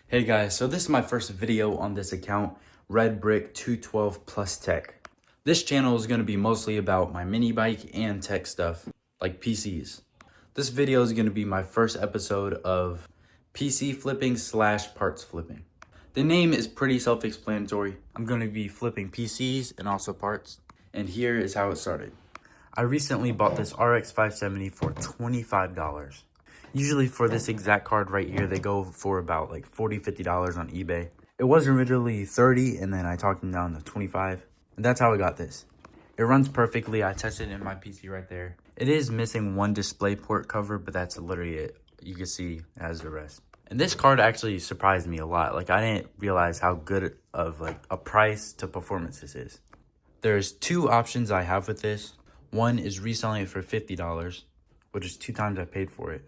Hey guys, so this is my first video on this account, Red Brick 212 Plus Tech. This channel is going to be mostly about my mini bike and tech stuff, like PCs. This video is going to be my first episode of PC flipping / parts flipping. The name is pretty self-explanatory. I'm going to be flipping PCs and also parts. And here is how it started. I recently bought this RX 570 for $25. Usually for this exact card right here, they go for about like $40, $50 on eBay. It was originally $30 and then I talked them down to $25. And that's how I got this. It runs perfectly. I tested it in my PC right there. It is missing one DisplayPort cover, but that's literally it. You can see it has the rest. And this card actually surprised me a lot. Like I didn't realize how good of like a price to performance this is. There's two options I have with this. One is reselling it for $50, which is 2 times I paid for it.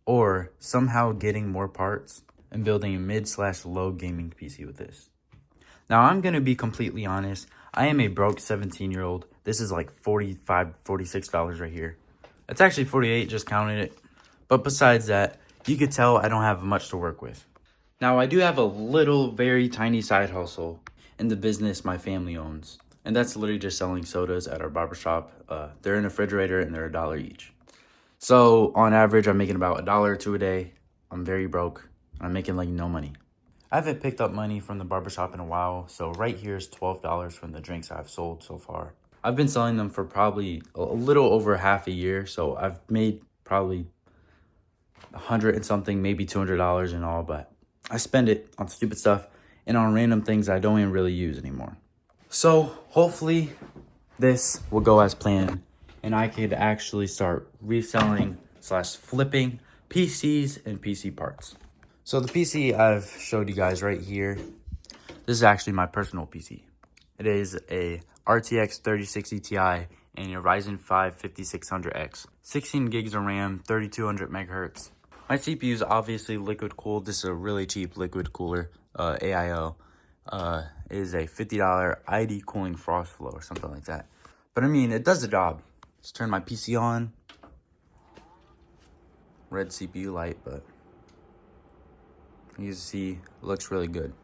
Or somehow getting more parts and building a mid/low gaming PC with this. Now, I'm going to be completely honest. I am a broke 17-year-old. This is like $45, $46 right here. It's actually $48, just counted it. But besides that, you could tell I don't have much to work with. Now, I do have a little, very tiny side hustle in the business my family owns. And that's literally just selling sodas at our barbershop. They're in a refrigerator and they're $1 each. So on average, I'm making about $1 or $2 a day. I'm very broke. I'm making like no money. I haven't picked up money from the barbershop in a while. So right here is $12 from the drinks I've sold so far. I've been selling them for probably a little over half a year. So I've made probably 100 and something, maybe $200 in all. But I spend it on stupid stuff and on random things I don't even really use anymore. So hopefully this will go as planned. And I could actually start reselling / flipping PCs and PC parts. So the PC I've showed you guys right here, this is actually my personal PC. It is a RTX 3060 Ti and a Ryzen 5 5600X. 16 gigs of RAM, 3200 megahertz. My CPU is obviously liquid cooled. This is a really cheap liquid cooler, AIO. It is a $50 ID cooling frost flow or something like that. But I mean, it does the job. Let's turn my PC on. Red CPU light, but you can see it looks really good.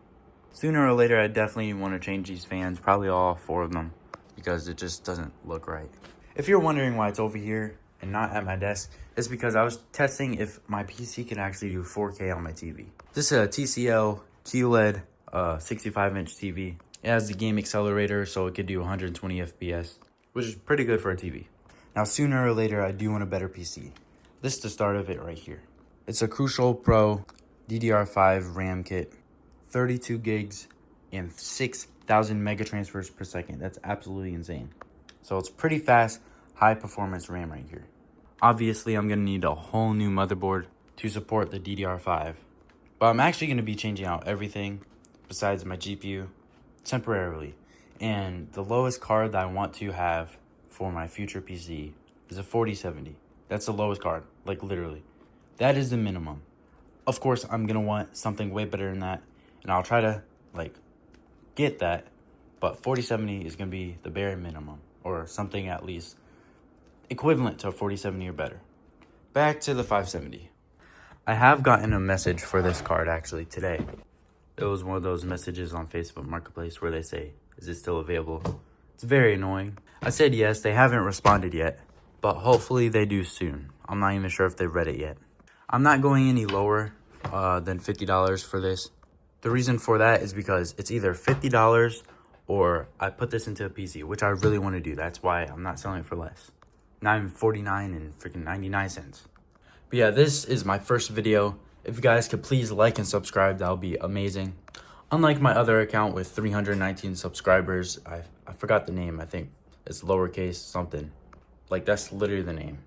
Sooner or later, I definitely want to change these fans, probably all 4 of them, because it just doesn't look right. If you're wondering why it's over here and not at my desk, it's because I was testing if my PC can actually do 4K on my TV. This is a TCL QLED 65-inch TV. It has the game accelerator, so it could do 120 FPS, which is pretty good for a TV. Now, sooner or later, I do want a better PC. This is the start of it right here. It's a Crucial Pro DDR5 RAM kit, 32 gigs, and 6,000 mega transfers per second. That's absolutely insane. So it's pretty fast, high performance RAM right here. Obviously, I'm gonna need a whole new motherboard to support the DDR5. But I'm actually gonna be changing out everything besides my GPU temporarily. And the lowest card that I want to have for my future PC is a 4070. That's the lowest card, like literally. That is the minimum. Of course, I'm gonna want something way better than that, and I'll try to like get that, but 4070 is gonna be the bare minimum, or something at least equivalent to a 4070 or better. Back to the 570. I have gotten a message for this card actually today. It was one of those messages on Facebook Marketplace where they say, is it still available? It's very annoying. I said yes, they haven't responded yet, but hopefully they do soon. I'm not even sure if they've read it yet. I'm not going any lower than $50 for this. The reason for that is because it's either $50 or I put this into a PC, which I really want to do. That's why I'm not selling it for less. Not even 49 and freaking 99 cents. But yeah, this is my first video. If you guys could please like and subscribe, that would be amazing. Unlike my other account with 319 subscribers, I forgot the name. I think it's lowercase something. Like that's literally the name.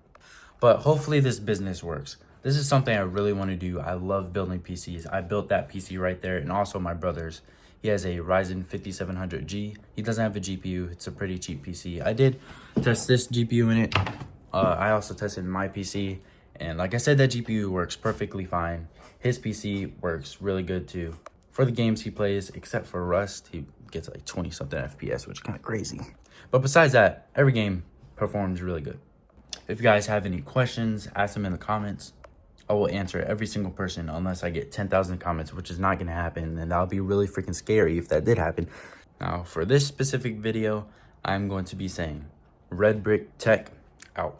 But hopefully this business works. This is something I really want to do. I love building PCs. I built that PC right there, and also my brother's. He has a Ryzen 5700G. He doesn't have a GPU. It's a pretty cheap PC. I did test this GPU in it. I also tested my PC. And like I said, that GPU works perfectly fine. His PC works really good too. For the games he plays, except for Rust, he gets like 20-something FPS, which is kind of crazy. But besides that, every game performs really good. If you guys have any questions, ask them in the comments. I will answer every single person unless I get 10,000 comments, which is not going to happen. And that would be really freaking scary if that did happen. Now, for this specific video, I'm going to be saying Red Brick Tech out.